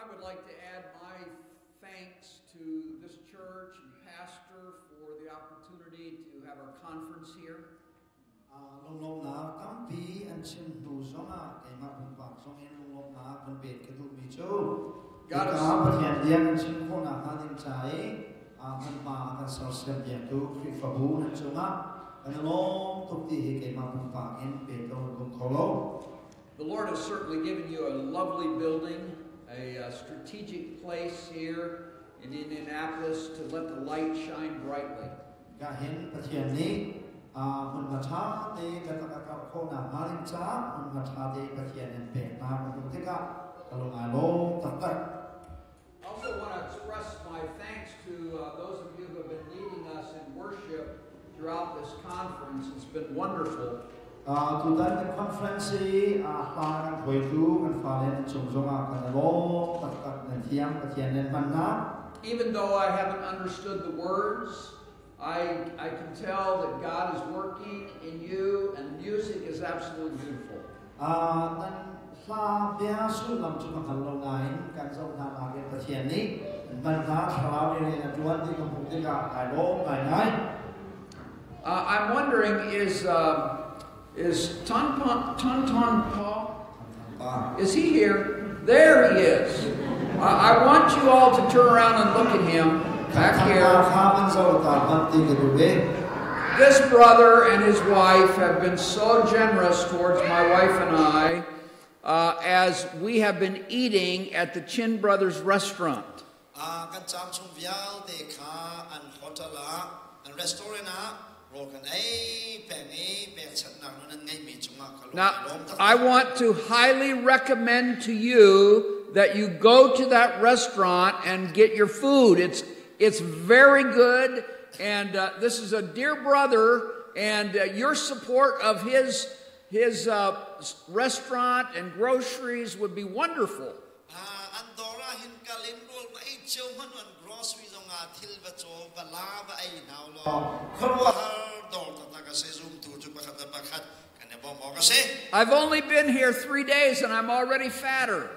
I would like to add my thanks to this church and pastor for the opportunity to have our conference here. The Lord has certainly given you a lovely building, a strategic place here in Indianapolis to let the light shine brightly. I also want to express my thanks to those of you who have been leading us in worship throughout this conference. It's been wonderful. Even though I haven't understood the words, I can tell that God is working in you, and the music is absolutely beautiful. I'm wondering, is Ton Paul? Is he here? There he is. I want you all to turn around and look at him back here. This brother and his wife have been so generous towards my wife and I as we have been eating at the Chin Brothers restaurant. Now, I want to highly recommend to you that you go to that restaurant and get your food. It's very good, and this is a dear brother, and your support of his restaurant and groceries would be wonderful. I've only been here 3 days and I'm already fatter.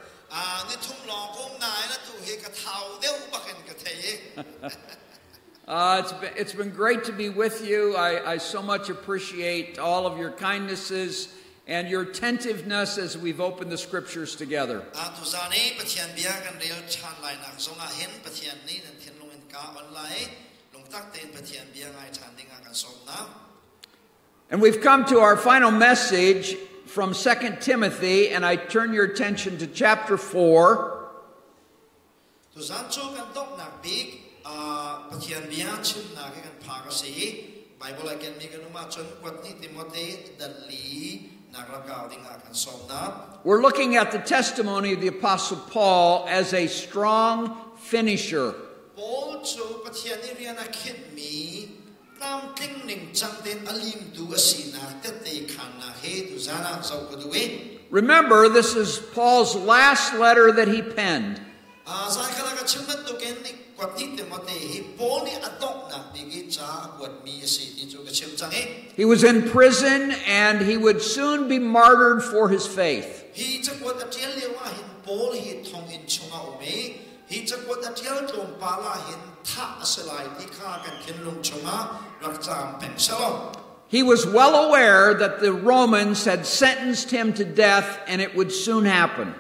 It's been great to be with you. I so much appreciate all of your kindnesses and your attentiveness as we've opened the scriptures together. And we've come to our final message from 2 Timothy, and I turn your attention to chapter 4. We're looking at the testimony of the Apostle Paul as a strong finisher. Remember, this is Paul's last letter that he penned. He was in prison and he would soon be martyred for his faith. He was well aware that the Romans had sentenced him to death and it would soon happen.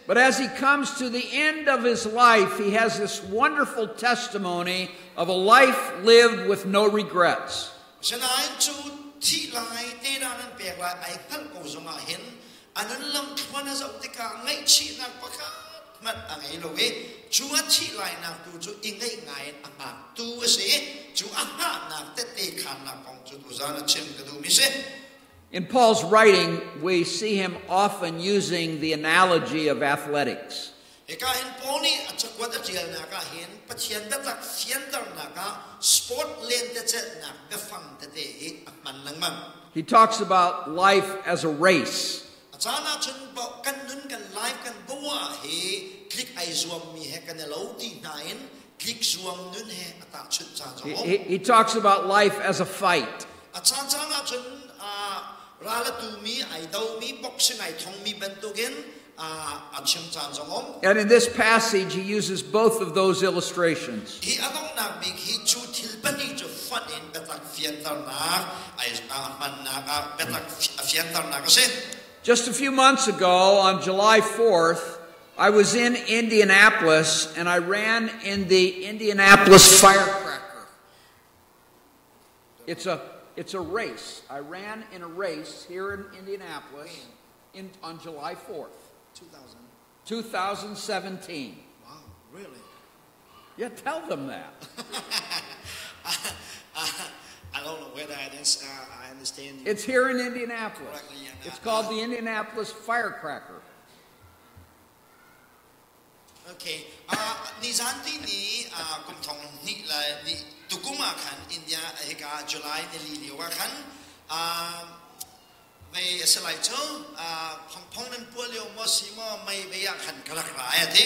But as he comes to the end of his life, he has this wonderful testimony of a life lived with no regrets. In Paul's writing, we see him often using the analogy of athletics. He talks about life as a race. He talks about life as a fight. And in this passage, he uses both of those illustrations. Just a few months ago, on July 4th, I was in Indianapolis, and I ran in the Indianapolis firecracker. It's a race. I ran in a race here in Indianapolis on July 4th. 2017. Wow, really? Yeah, tell them that. I don't know whether I understand you. It's here in Indianapolis. It's called the Indianapolis Firecracker. Okay. Nizanti ni kumthong ni la ni tukuma kan India eka July ni liwa kan may salai cho pongponan polio mo simo may beya kan kalakra ati.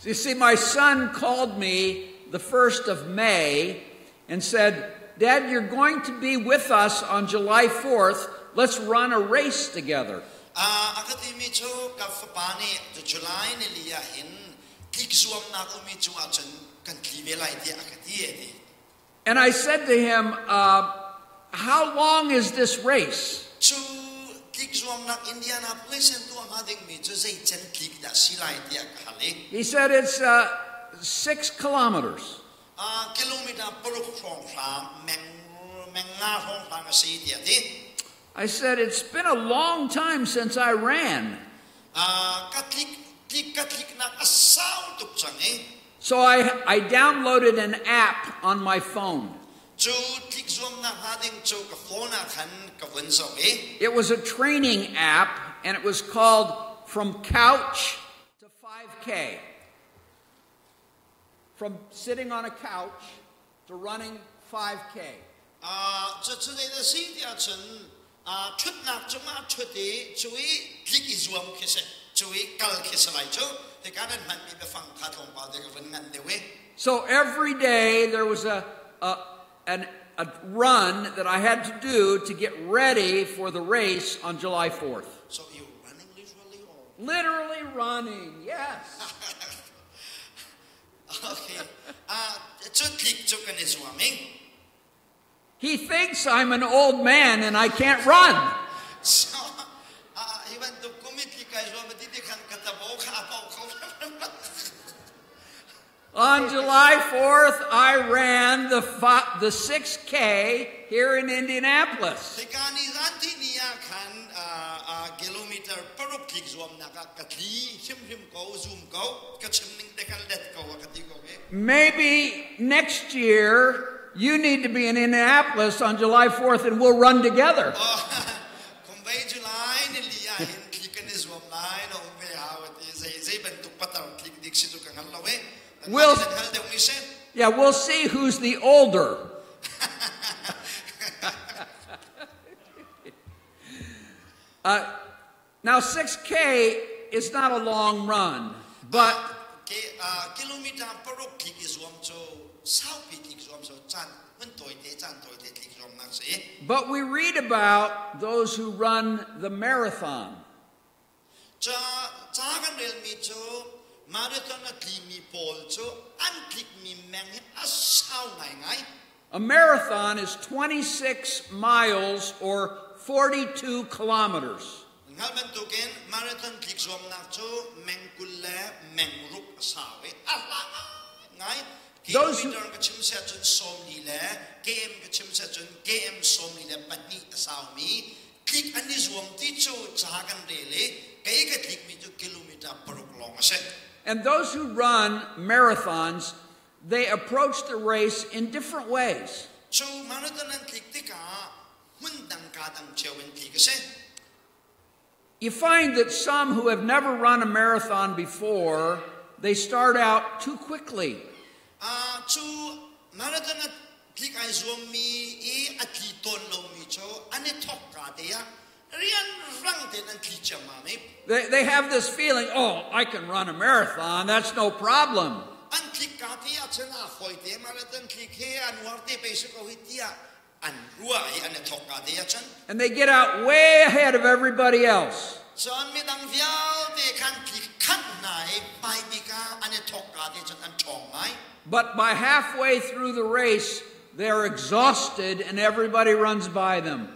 You see, my son called me the 1st of May and said, "Dad, you're going to be with us on July 4th. Let's run a race together." Akatimi cho kafapani the July ni liya hin Tlik Zuamnak umi cho achun kan klivelai di akati edi. And I said to him, "How long is this race?" Chu Tlik Zuamnak Indianapolis and to amading mi cho say chen tlik da silai di akali. He said it's 6 kilometers. Kilometer porok from menga from si di edi. I said, "It's been a long time since I ran." So I downloaded an app on my phone. It was a training app, and it was called From Couch to 5K. From sitting on a couch to running 5K. So every day there was a run that I had to do to get ready for the race on July 4th. So you're running literally or? Literally running, yes. Okay. He thinks I'm an old man and I can't run. So he went to committee guys, but did can On July 4th, I ran the 6K here in Indianapolis. Maybe next year you need to be in Indianapolis on July 4th and we'll run together. We'll see who's the older. Now 6K is not a long run, but we read about those who run the marathon. A marathon is 26 miles or 42 kilometers. Those who, and those who run marathons, they approach the race in different ways. You find that some who have never run a marathon before, they start out too quickly. They have this feeling, oh, I can run a marathon, that's no problem. And they get out way ahead of everybody else. But by halfway through the race, they're exhausted and everybody runs by them.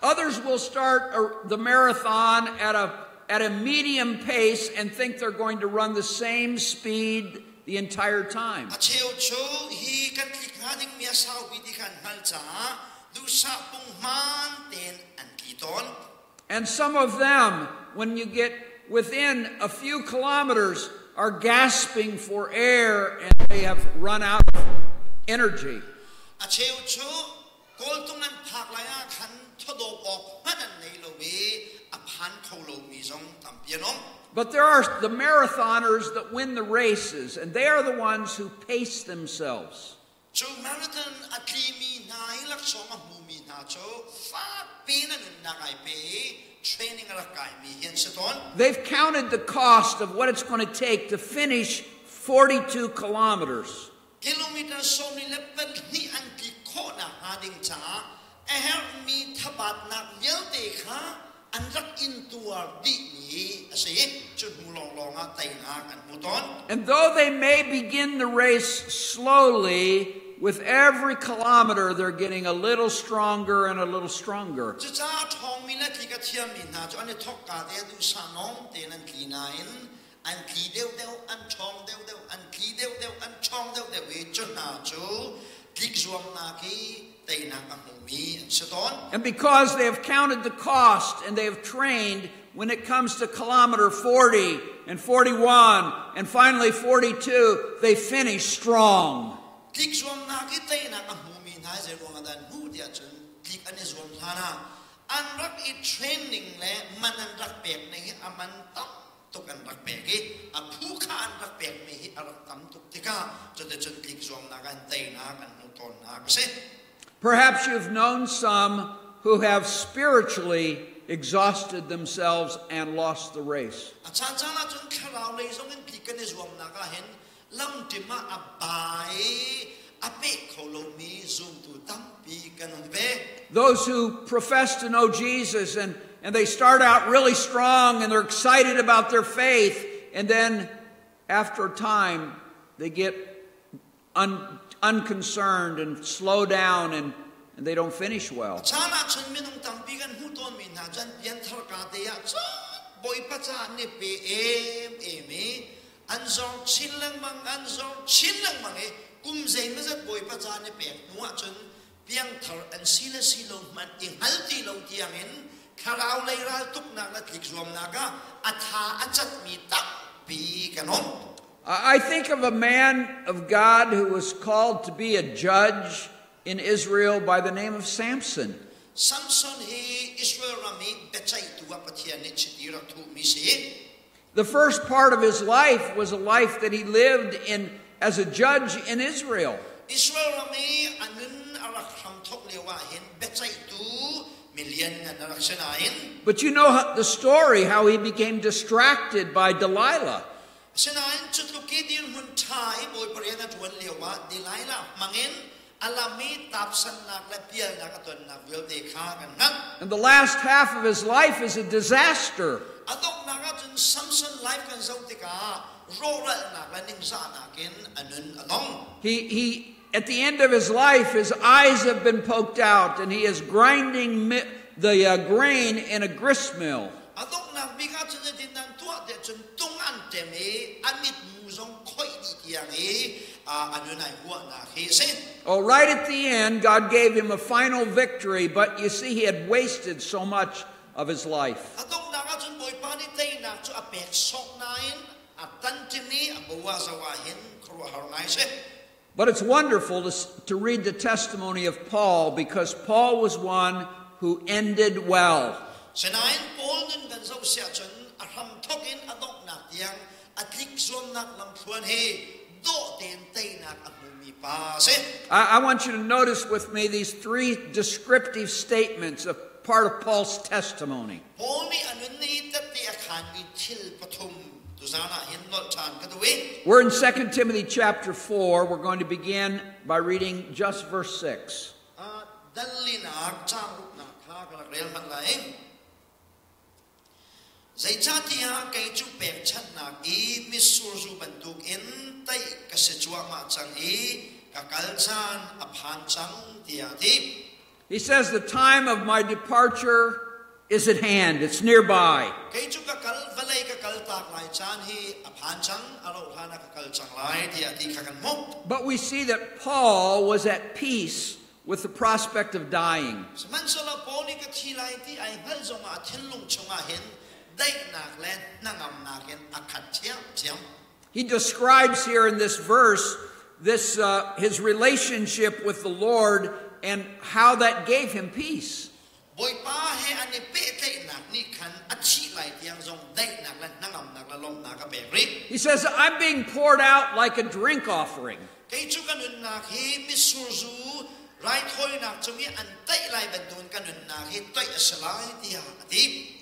Others will start the marathon at a medium pace and think they're going to run the same speed the entire time. And some of them, when you get within a few kilometers, are gasping for air and they have run out of energy. But there are the marathoners that win the races, and they are the ones who pace themselves. They've counted the cost of what it's going to take to finish 42 kilometers. And though they may begin the race slowly, with every kilometer they're getting a little stronger and a little stronger. And because they have counted the cost and they have trained, when it comes to kilometer 40 and 41 and finally 42, they finish strong. Perhaps you've known some who have spiritually exhausted themselves and lost the race. Those who profess to know Jesus and they start out really strong and they're excited about their faith, and then after a time they get unconcerned and slow down and they don't finish well. I think of a man of God who was called to be a judge in Israel by the name of Samson. The first part of his life was a life that he lived in as a judge in Israel. But you know the story, how he became distracted by Delilah. And the last half of his life is a disaster. He at the end of his life, his eyes have been poked out, and he is grinding the grain in a grist mill. Oh, right at the end, God gave him a final victory, but you see, he had wasted so much of his life. But it's wonderful to read the testimony of Paul, because Paul was one who ended well. I want you to notice with me these three descriptive statements of part of Paul's testimony. We're in 2 Timothy chapter 4. We're going to begin by reading just verse 6. He says, the time of my departure is at hand. It's nearby. But we see that Paul was at peace with the prospect of dying. He describes here in this verse his relationship with the Lord and how that gave him peace. He says, I'm being poured out like a drink offering.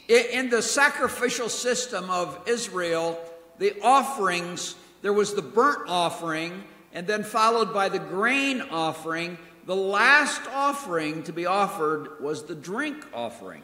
In the sacrificial system of Israel, the offerings, there was the burnt offering, and then followed by the grain offering. The last offering to be offered was the drink offering.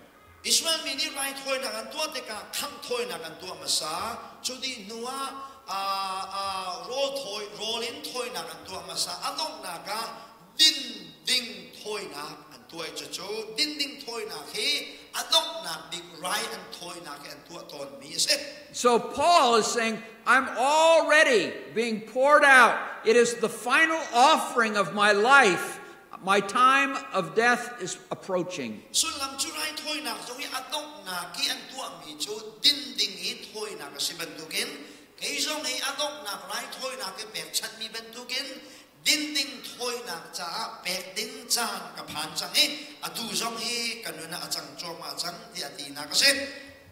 So Paul is saying, I'm already being poured out. It is the final offering of my life. My time of death is approaching.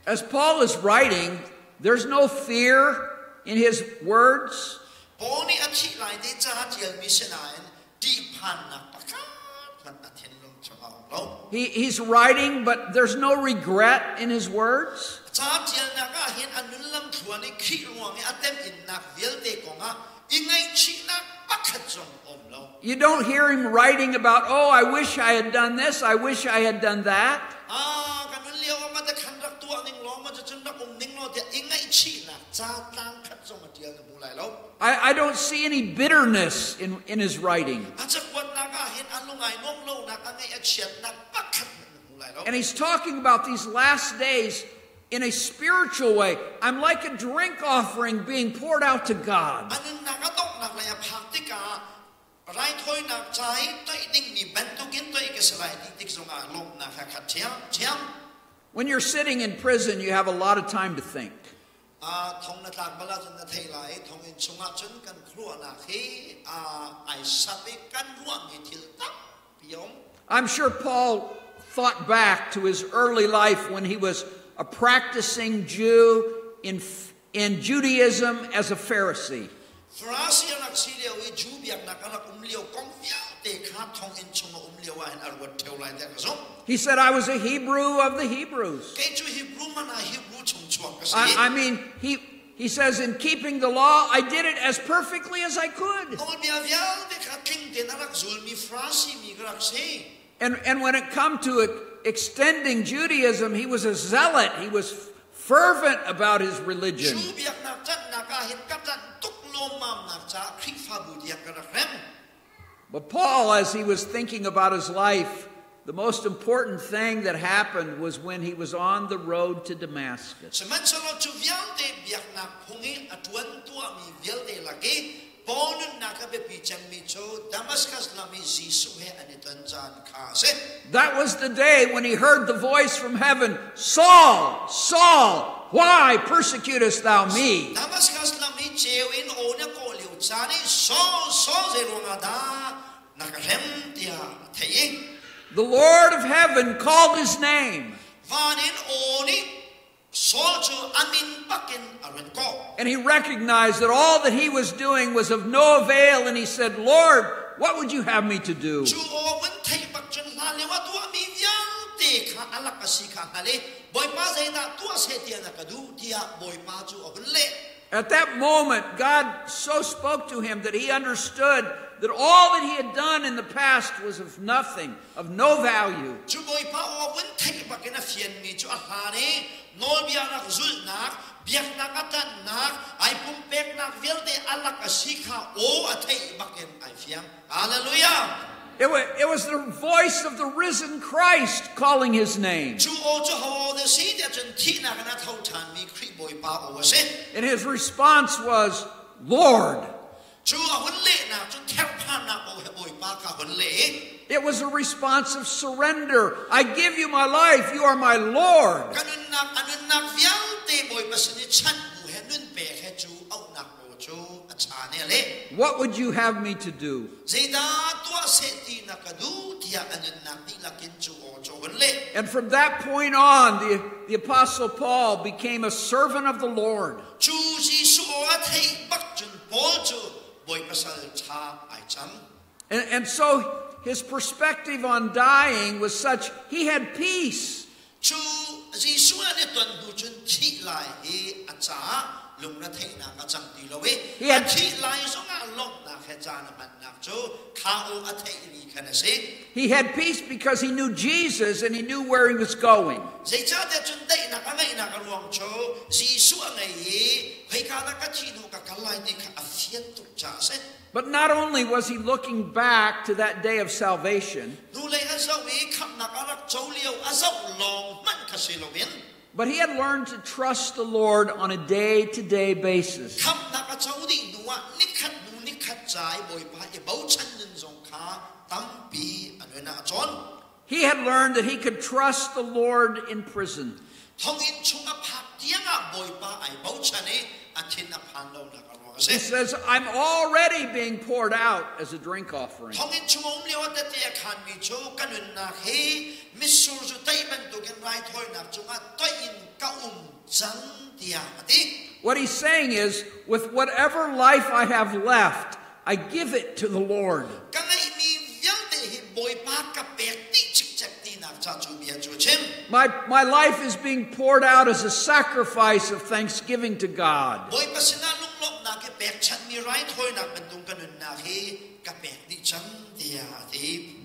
As Paul is writing, there's no fear in his words. He's writing, but there's no regret in his words. You don't hear him writing about, oh, I wish I had done this, I wish I had done that. I don't see any bitterness in his writing. And he's talking about these last days in a spiritual way. I'm like a drink offering being poured out to God. When you're sitting in prison, you have a lot of time to think. I'm sure Paul thought back to his early life when he was a practicing Jew in Judaism as a Pharisee. He said, I was a Hebrew of the Hebrews. I mean, he says, in keeping the law, I did it as perfectly as I could. And when it come to extending Judaism, he was a zealot. He was fervent about his religion. But Paul, as he was thinking about his life, the most important thing that happened was when he was on the road to Damascus. That was the day when he heard the voice from heaven, Saul, Saul, why persecutest thou me? The Lord of heaven called his name. And he recognized that all that he was doing was of no avail, and he said, Lord, what would you have me to do? At that moment, God so spoke to him that he understood that all that he had done in the past was of nothing, of no value. Hallelujah. It was the voice of the risen Christ calling his name. And his response was, Lord. It was a response of surrender. I give you my life. You are my Lord. What would you have me to do? And from that point on, the Apostle Paul became a servant of the Lord. And so his perspective on dying was such, he had peace. He had peace because he knew Jesus and he knew where he was going. But not only was he looking back to that day of salvation, but he had learned to trust the Lord on a day-to-day basis. He had learned that he could trust the Lord in prison. He says, I'm already being poured out as a drink offering. What he's saying is, with whatever life I have left, I give it to the Lord. My life is being poured out as a sacrifice of thanksgiving to God.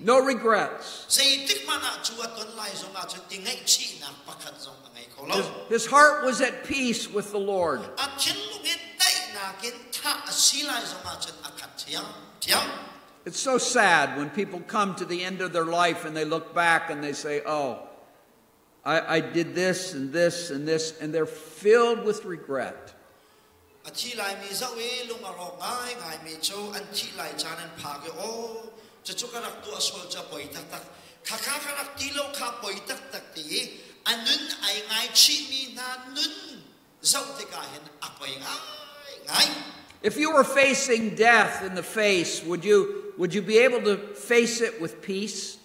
No regrets. His heart was at peace with the Lord. It's so sad when people come to the end of their life and they look back and they say, oh, I did this and this and this, and they're filled with regret. If you were facing death in the face, would you be able to face it with peace?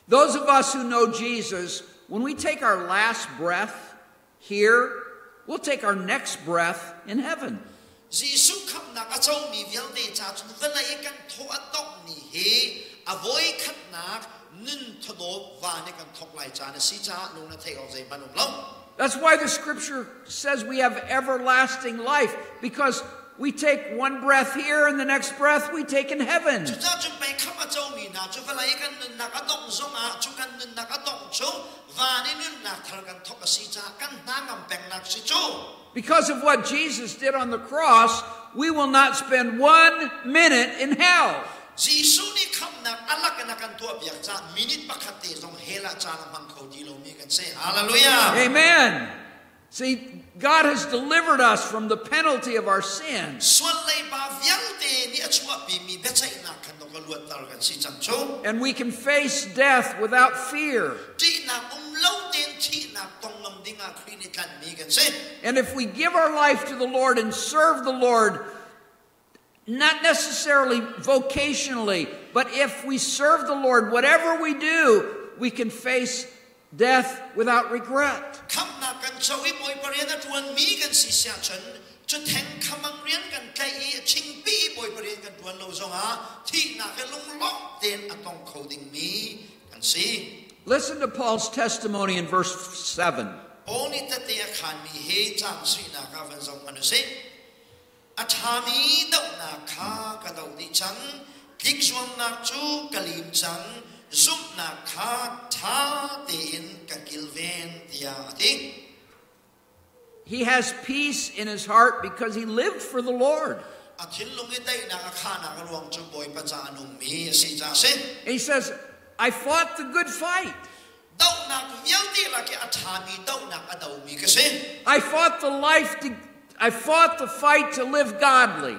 Those of us who know Jesus, when we take our last breath here, we'll take our next breath in heaven. That's why the scripture says we have everlasting life, because we take one breath here and the next breath we take in heaven. Because of what Jesus did on the cross, we will not spend 1 minute in hell. Amen. See, God has delivered us from the penalty of our sins. And we can face death without fear. And if we give our life to the Lord and serve the Lord, not necessarily vocationally, but if we serve the Lord, whatever we do, we can face death without regret. Listen to Paul's testimony in verse 7. Athami dohnak kha kadau chang Tlik Zuamnak chu kalim chang Zuamnak kha tha tin kakilven tia. He has peace in his heart because he lived for the Lord. And he says, I fought the good fight. I fought the fight to live godly.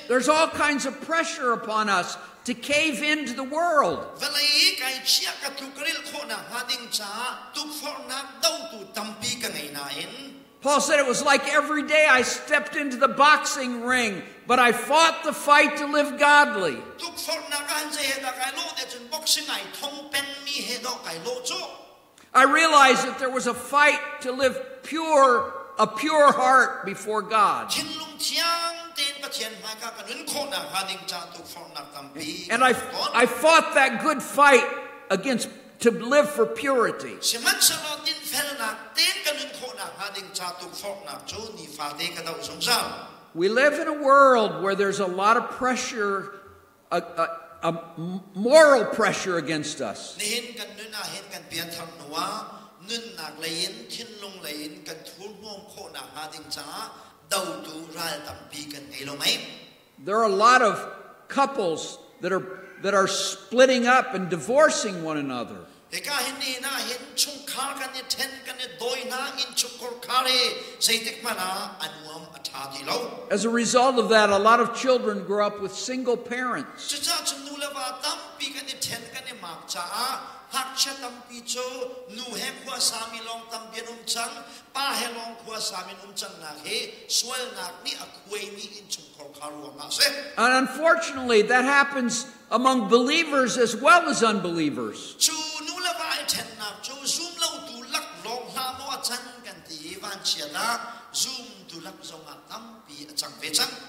There's all kinds of pressure upon us to cave into the world. Paul said it was like every day I stepped into the boxing ring, but I fought the fight to live godly. I realized that there was a fight to live a pure heart before God. And I fought that good fight to live for purity. We live in a world where there's a lot of pressure, a moral pressure against us. There are a lot of couples that are splitting up and divorcing one another. As a result of that, a lot of children grow up with single parents. And unfortunately, that happens among believers as well as unbelievers.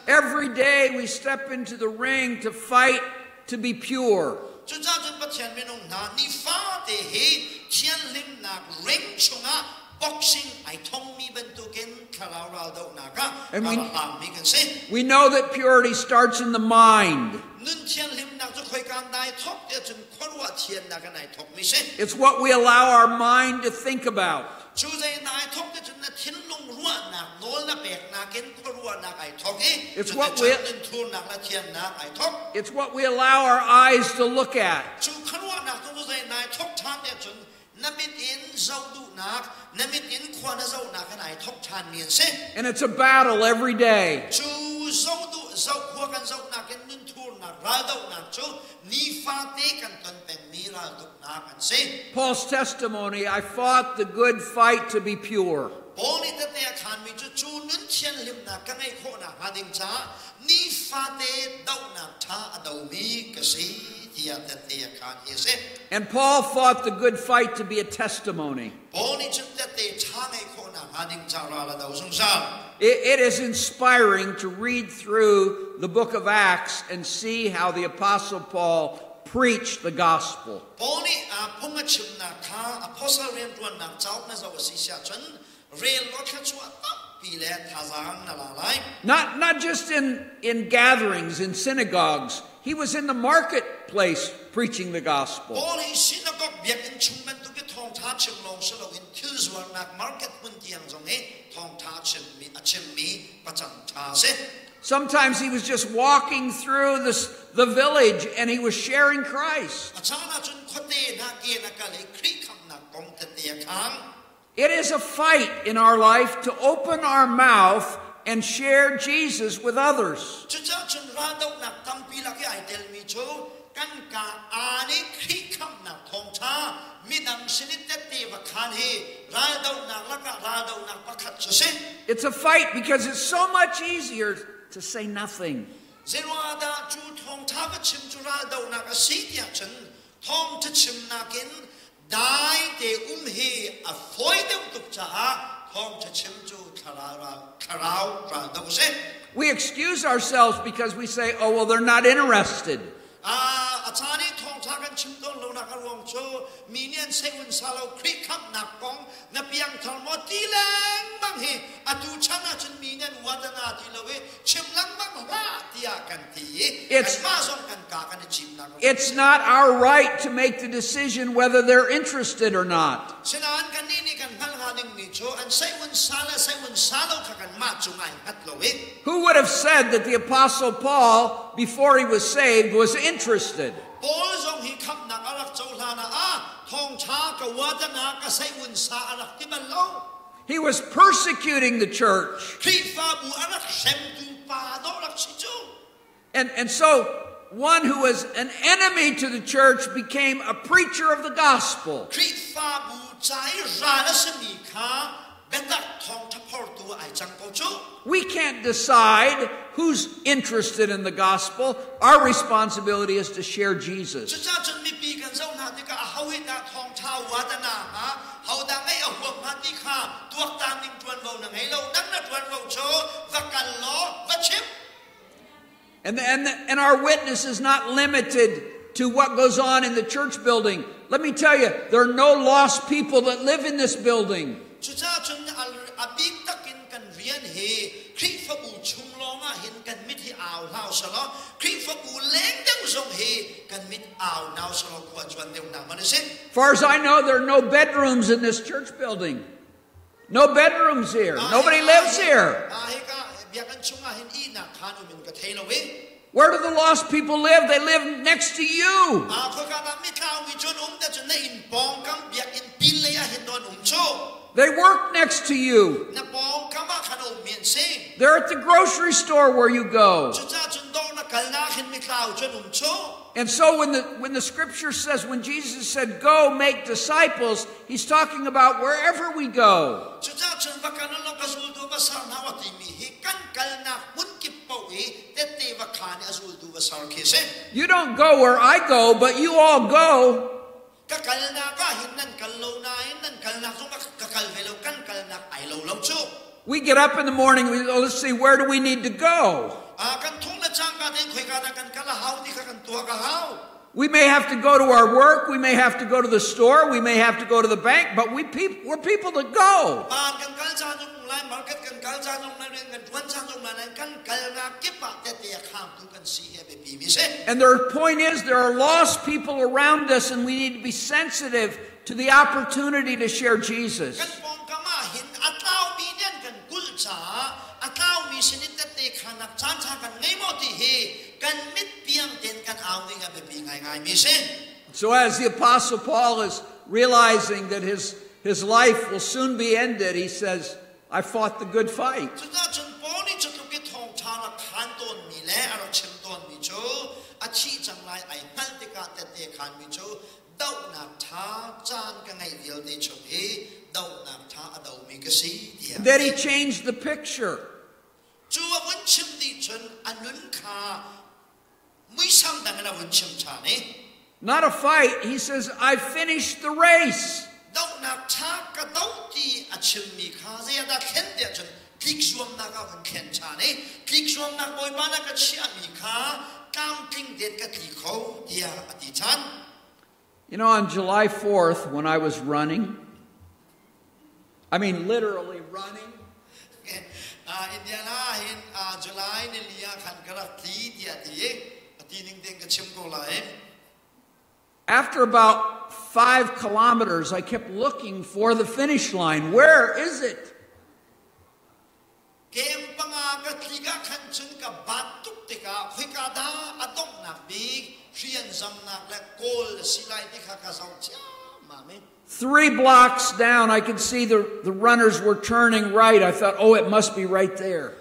Every day we step into the ring to fight to be pure. And we know that purity starts in the mind. It's what we allow our mind to think about. It's what we allow our eyes to look at. And it's a battle every day. Paul's testimony, I fought the good fight to be pure. And Paul fought the good fight to be a testimony. It is inspiring to read through the book of Acts and see how the Apostle Paul preached the gospel. Not just in gatherings, in synagogues. He was in the marketplace preaching the gospel. Sometimes he was just walking through the village and he was sharing Christ. It is a fight in our life to open our mouth and share Jesus with others. kan ka ani khi kham na thawngtha midang sinit te va khan he ra dohnak la ka ra dohnak pakhat chu se. It's a fight because it's so much easier to say nothing. Zerwada chu thawngtha ka chim chu ra dohnak a si tia chen thawng cha chim na kin dai te he a foi de tuk cha thawng cha chim chu tharau ra do se. We excuse ourselves because we say, oh, well, they're not interested. Achani thawngtha kan chim ton lo na ka rong chu minian seun salo khri khap na kong na piang thalmo ti lang bang he atu chana chun minian wadana ti lo we chim lang bang ha tia kan ti It's- ma song kan ka kan chim na It's not our right to make the decision whether they're interested or not. sinan kan ni kan hal ha ding ni chu an seun salo ka kan ma chu ngai hat lo we. Who would have said that the Apostle Paul, before he was saved, was interested? Paul zong hi khap na alak chau la na thawngtha ka wadana ka seun sa alak ti ban lo. He was persecuting the church. And so one who was an enemy to the church became a preacher of the gospel. We can't decide who's interested in the gospel. Our responsibility is to share Jesus. And our witness is not limited to what goes on in the church building. Let me tell you, there are no lost people that live in this building. Far as I know, there are no bedrooms in this church building. No bedrooms here. Nobody lives here. Where do the lost people live? They live next to you. They work next to you. They're at the grocery store where you go. And so when the scripture says, when Jesus said, go make disciples, he's talking about wherever we go. You don't go where I go, but you all go. We get up in the morning, let's see, where do we need to go? We may have to go to our work, we may have to go to the store, we may have to go to the bank, but we're people that go. And their point is, there are lost people around us, and we need to be sensitive to the opportunity to share Jesus. So as the Apostle Paul is realizing that his life will soon be ended, he says, I fought the good fight. And then he changed the picture. Not a fight. He says, I finished the race. You know, on July 4th, when I was running, I mean literally running, after about 5 kilometers, I kept looking for the finish line. Where is it? Three blocks down, I could see the runners were turning right. I thought, oh, it must be right there.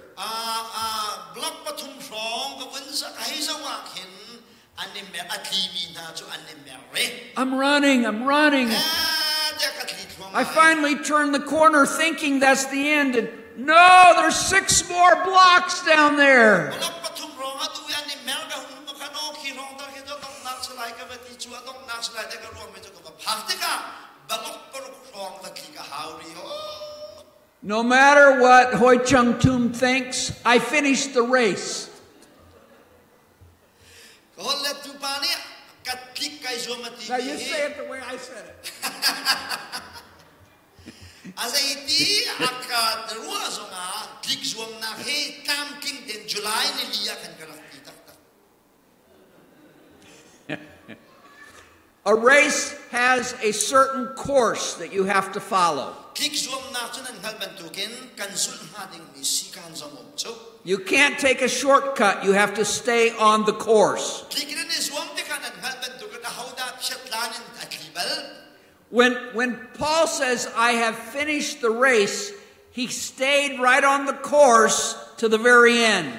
I'm running. I finally turned the corner thinking that's the end. And no, there's 6 more blocks down there. No matter what Hoi Cung Tum thinks, I finished the race. Now you say it the way I said it. Tlik Zuamnak he tam king den July ni liya kan kalakti tak. A race has a certain course that you have to follow. You can't take a shortcut. You have to stay on the course. When Paul says, I have finished the race, he stayed right on the course to the very end.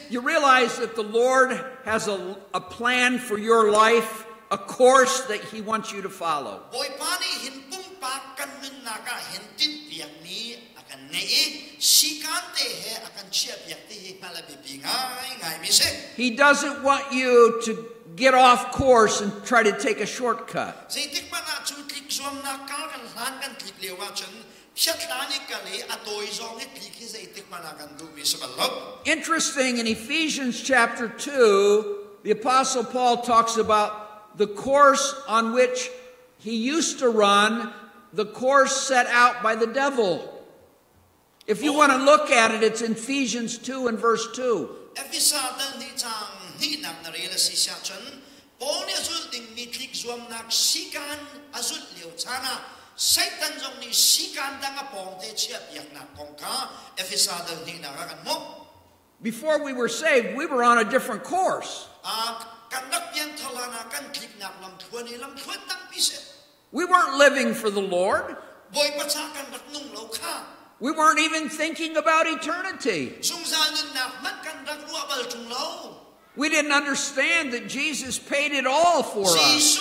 You realize that the Lord has a plan for your life, a course that he wants you to follow. He doesn't want you to get off course and try to take a shortcut. Interesting, in Ephesians chapter 2, the Apostle Paul talks about the course on which he used to run, the course set out by the devil. If you want to look at it, it's in Ephesians 2 and verse 2. Before we were saved, we were on a different course. We weren't living for the Lord. We weren't even thinking about eternity. We didn't understand that Jesus paid it all for us.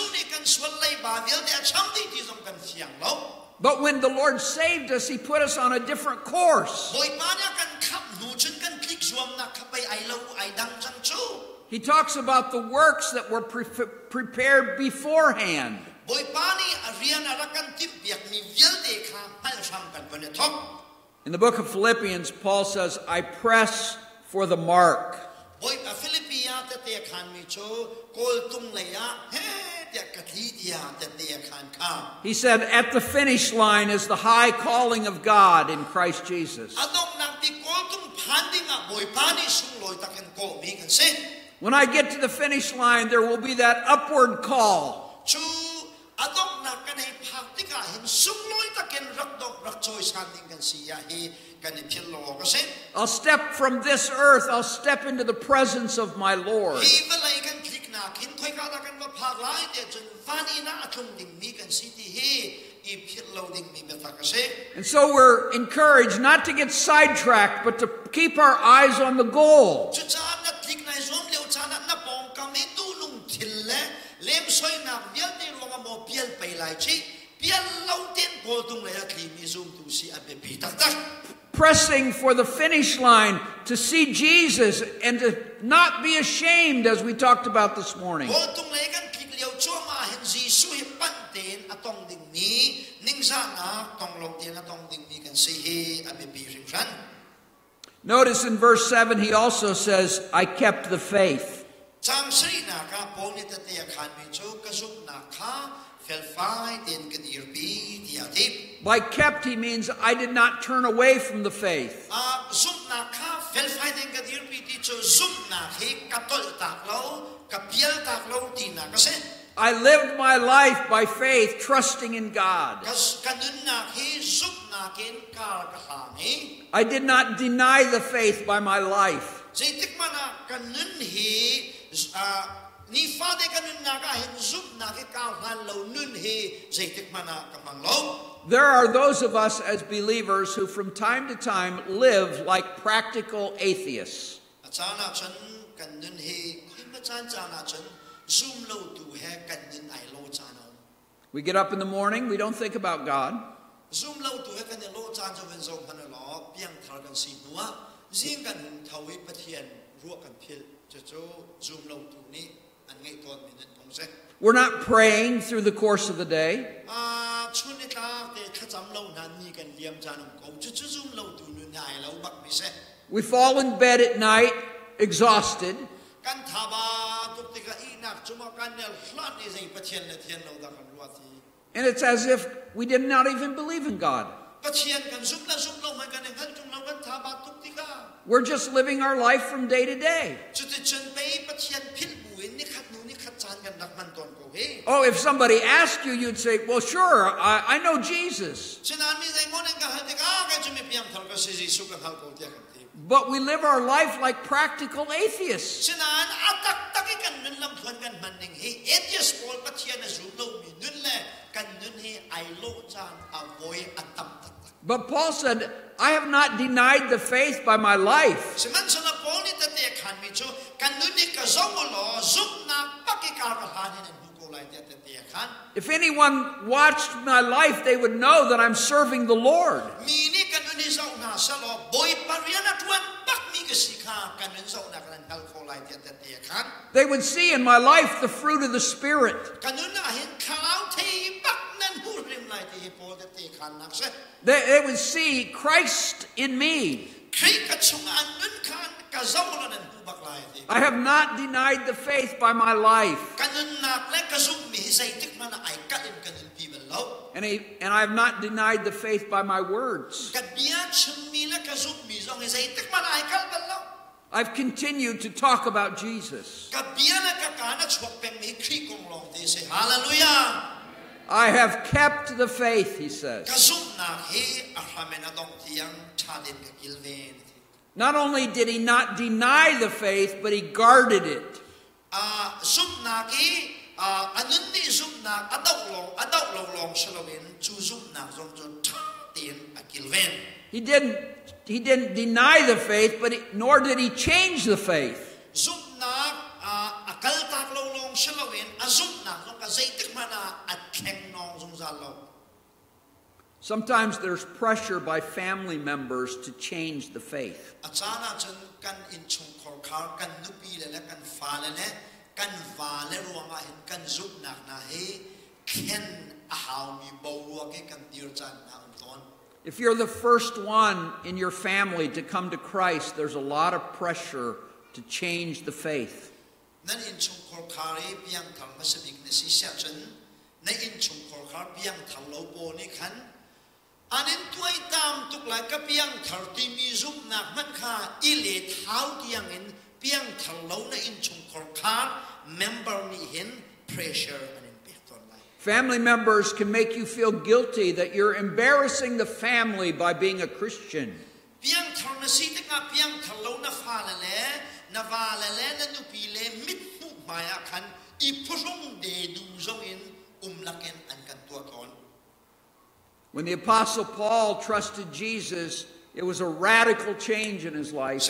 But when the Lord saved us, he put us on a different course. He talks about the works that were prepared beforehand. In the book of Philippians, Paul says, I press for the mark. He said, at the finish line is the high calling of God in Christ Jesus. When I get to the finish line, there will be that upward call. I'll step from this earth, I'll step into the presence of my Lord. And so we're encouraged not to get sidetracked, but to keep our eyes on the goal. Pressing for the finish line to see Jesus and to not be ashamed, as we talked about this morning. Notice in verse 7 he also says, I kept the faith. By kept, he means I did not turn away from the faith. I lived my life by faith, trusting in God. I did not deny the faith by my life. there are those of us as believers who from time to time live like practical atheists. We get up in the morning, we don't think about God. We're not praying through the course of the day. We fall in bed at night exhausted. And it's as if we did not even believe in God. We're just living our life from day to day. Oh, if somebody asked you, you'd say, well, sure, I know Jesus. But we live our life like practical atheists. But Paul said, I have not denied the faith by my life. If anyone watched my life, they would know that I'm serving the Lord. They would see in my life the fruit of the Spirit. They would see Christ in me. I have not denied the faith by my life. And I have not denied the faith by my words. I've continued to talk about Jesus. Hallelujah. I have kept the faith, he says. Not only did he not deny the faith, but he guarded it. He didn't deny the faith, but nor did he change the faith. Sometimes there's pressure by family members to change the faith. If you're the first one in your family to come to Christ, there's a lot of pressure to change the faith. Family members can make you feel guilty that you're embarrassing the family by being a Christian. When the Apostle Paul trusted Jesus, it was a radical change in his life.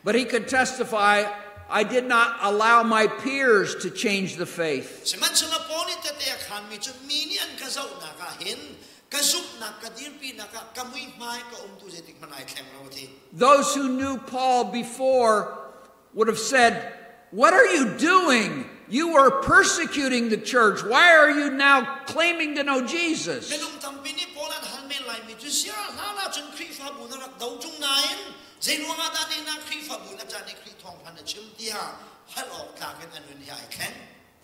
But he could testify, I did not allow my peers to change the faith. Those who knew Paul before would have said, what are you doing? You were persecuting the church. Why are you now claiming to know Jesus?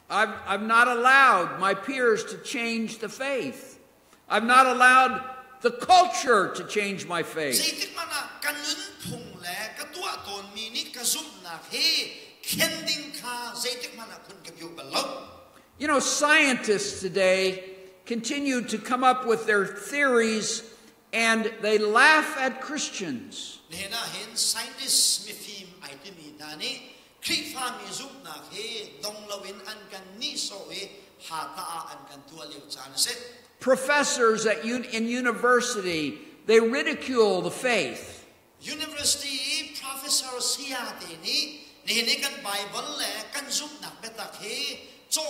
I've not allowed my peers to change the faith. I've not allowed the culture to change my faith. You know, scientists today continue to come up with their theories and they laugh at Christians. ngani krifa mi zuamnak he dong lawin an kan ni so he ttha an kan tua liu chan se. Professors in university, they ridicule the faith. University professor siate ni kan Bible le kan zuamnak betak he cho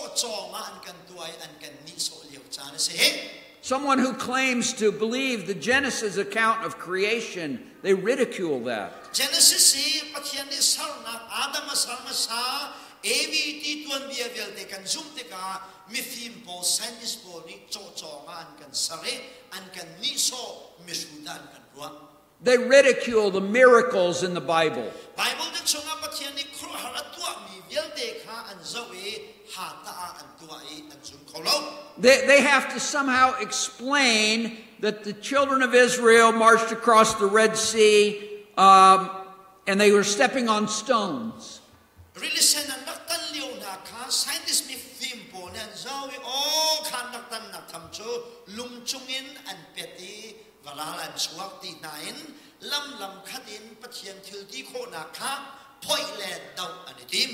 ma an kan tuai an kan ni so liu chan se he. Someone who claims to believe the Genesis account of creation, they ridicule that. Genesis si pathian ni sarnak Adam sarma sa AVT tuan biavel te kan zoom te ka mi film po scientist po ni cho ma an kan sare an kan ni so misudan kan ruang. They ridicule the miracles in the Bible. Bible de chunga pathian ni khru haratua mi vel te kha an zawe ttha an tuai an zum kholo. They have to somehow explain that the children of Israel marched across the Red Sea and they were stepping on stones. Really sen an naktan liu na kha scientist mi film po ne zawi o khan naktan nak tham chu lung chungin an peti valal an suak ti nain lam khatin pathian thil ti kho na kha phoi le dau an tim.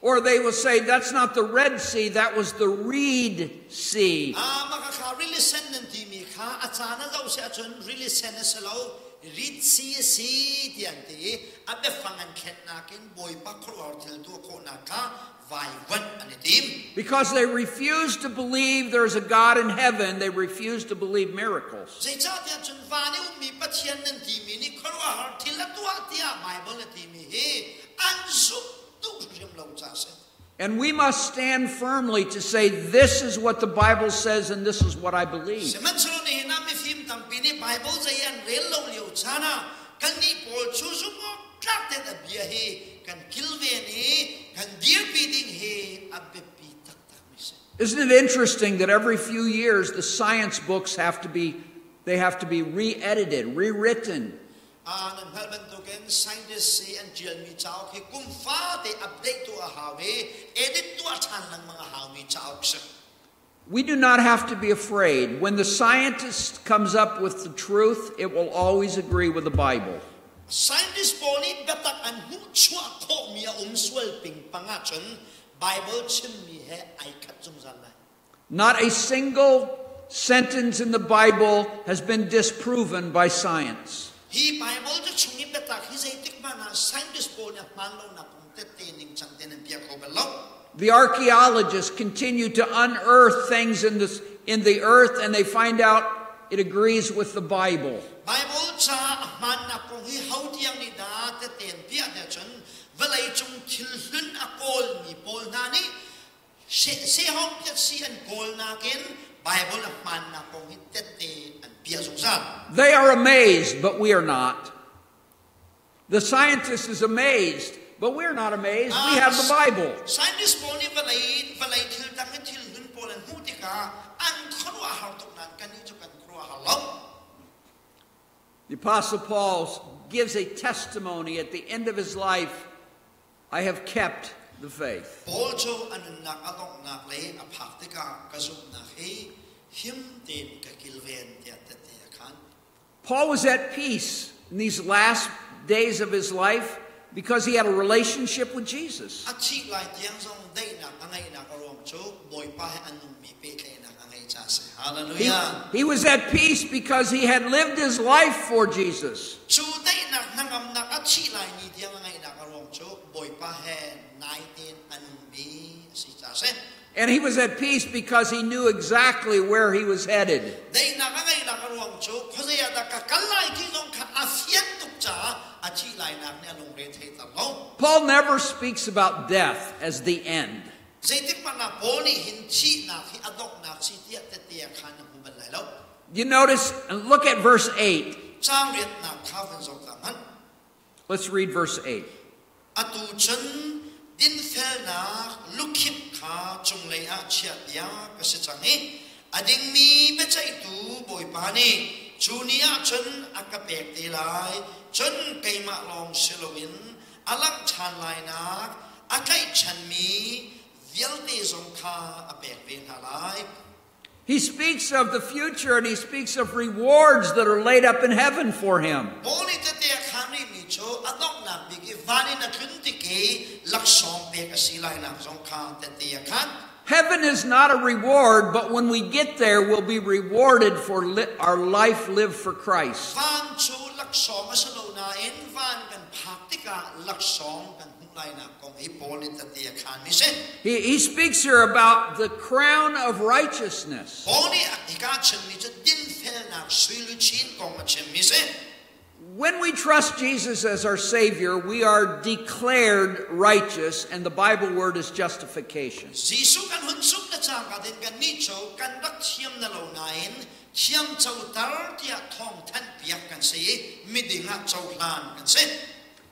Or they will say, that's not the Red Sea, that was the Reed Sea. Makaka really send them timi ka atana daw siya chun really send us hello Reed Sea diante abe fangan khet nakin boy pa khruar thil tu ko na ka vai wan an tim. Because they refuse to believe there's a God in heaven, they refuse to believe miracles. Zai cha dia chun vani mi pathian nan timi ni khruar thil tu atia Bible timi he ansu. And we must stand firmly to say, this is what the Bible says and this is what I believe. Isn't it interesting that every few years the science books have to be re-edited, rewritten? We do not have to be afraid. When the scientist comes up with the truth, it will always agree with the Bible. Not a single sentence in the Bible has been disproven by science. The archaeologists continue to unearth things in the earth, and they find out it agrees with the Bible. They are amazed, but we are not. The scientist is amazed, but we're not amazed. We have the Bible. The Apostle Paul gives a testimony at the end of his life, I have kept the faith. Paul was at peace in these last days of his life because he had a relationship with Jesus. He was at peace because he had lived his life for Jesus. And he was at peace because he knew exactly where he was headed. Paul never speaks about death as the end. You notice, look at verse 8. Let's read verse 8. Ading mi becai tu boy pani chunia chun akapek tilai chun kaima long silowin alak chan lai nak akai chan mi vialte zongka apek ven halai. He speaks of the future and he speaks of rewards that are laid up in heaven for him. Boli te khani mi cho adok na bigi vani na khun tike Heaven is not a reward, but when we get there, we'll be rewarded for our life lived for Christ. He speaks here about the crown of righteousness. When we trust Jesus as our Savior, we are declared righteous, and the Bible word is justification.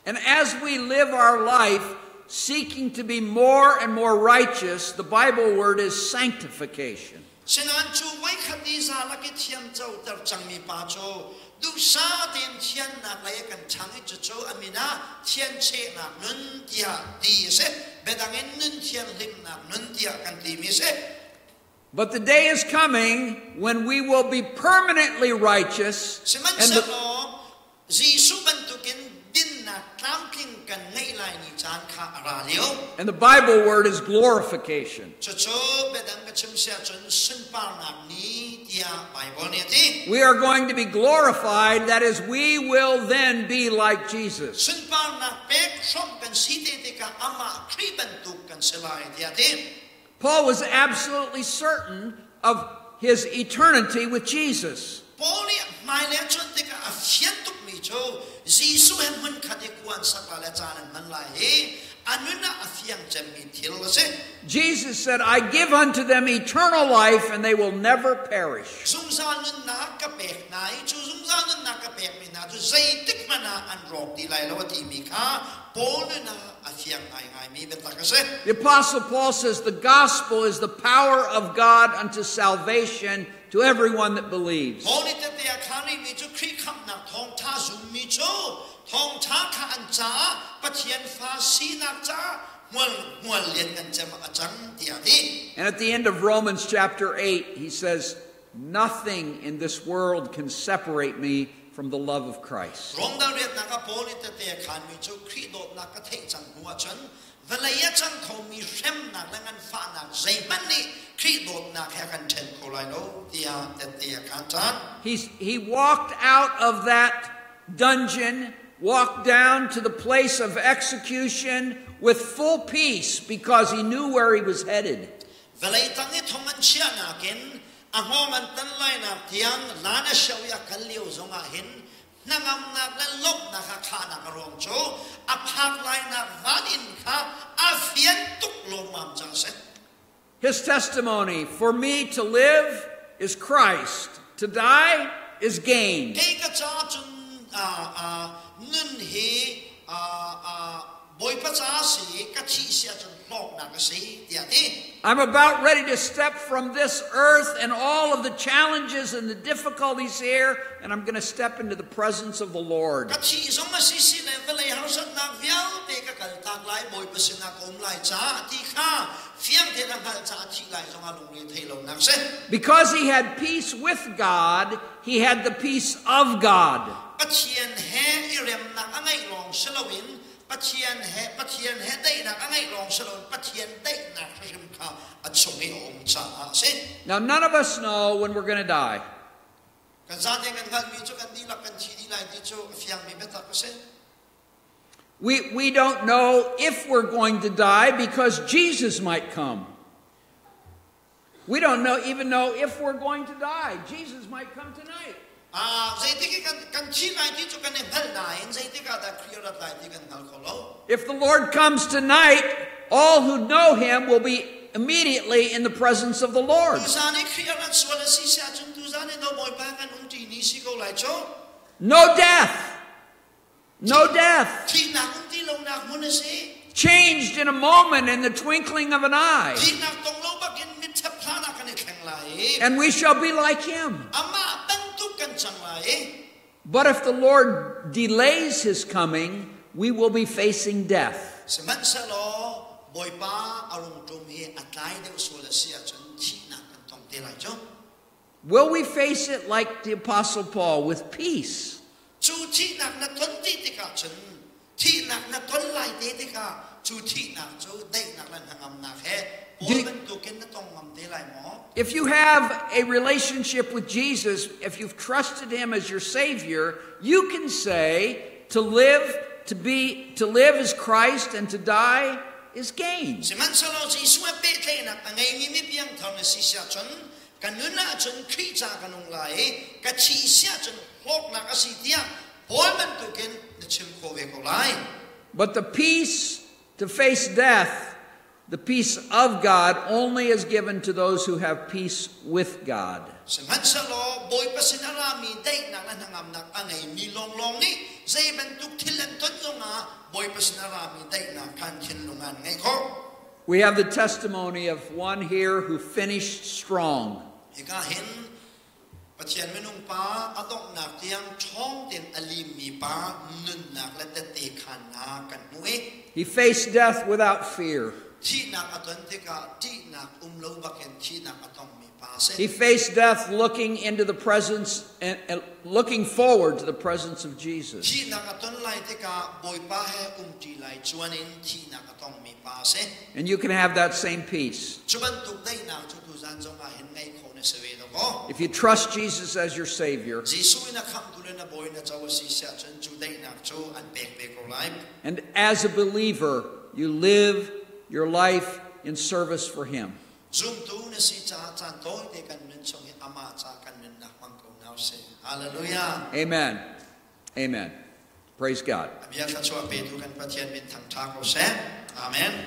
And as we live our life seeking to be more and more righteous, the Bible word is sanctification. But the day is coming when we will be permanently righteous, and the Bible word is glorification. We are going to be glorified, that is, we will then be like Jesus. Paul was absolutely certain of his eternity with Jesus. Jesus said, I give unto them eternal life, and they will never perish. The Apostle Paul says the gospel is the power of God unto salvation to everyone that believes. And at the end of Romans chapter 8, he says, nothing in this world can separate me from the love of Christ. He walked out of that dungeon, walked down to the place of execution with full peace because he knew where he was headed. His testimony, for me to live is Christ, to die is gain. I'm about ready to step from this earth and all of the challenges and the difficulties here, and I'm going to step into the presence of the Lord. Because he had peace with God, he had the peace of God. Now, none of us know when we're going to die. We don't know if we're going to die because Jesus might come. We don't even know if we're going to die. Jesus might come tonight. If the Lord comes tonight, all who know him will be immediately in the presence of the Lord. No death. No death. Changed in a moment, in the twinkling of an eye. And we shall be like him. But if the Lord delays his coming, we will be facing death. Will we face it like the Apostle Paul, with peace? thi nạc na tuấn lại tế thế cả chú thi nạc chú đây nạc là ngầm nạc he ôi bên tu kiến nó tông ngầm tế lại mỏ. If you have a relationship with Jesus, if you've trusted him as your Savior, you can say to live is Christ and to die is gain. Seman salo Yesu pe the nạc ngày mi biang thong na si sia chun kanuna chun khri cha kanung lai ka chi sia chun hok nạc asi tia ôi bên tu kiến nó chim ko ve ko lai. But the peace to face death, the peace of God, only is given to those who have peace with God. We have the testimony of one here who finished strong. He faced death without fear. He faced death looking into the presence and looking forward to the presence of Jesus. And you can have that same peace. If you trust Jesus as your Savior, and as a believer, you live your life in service for Him. Hallelujah. Amen. Amen. Praise God. Amen.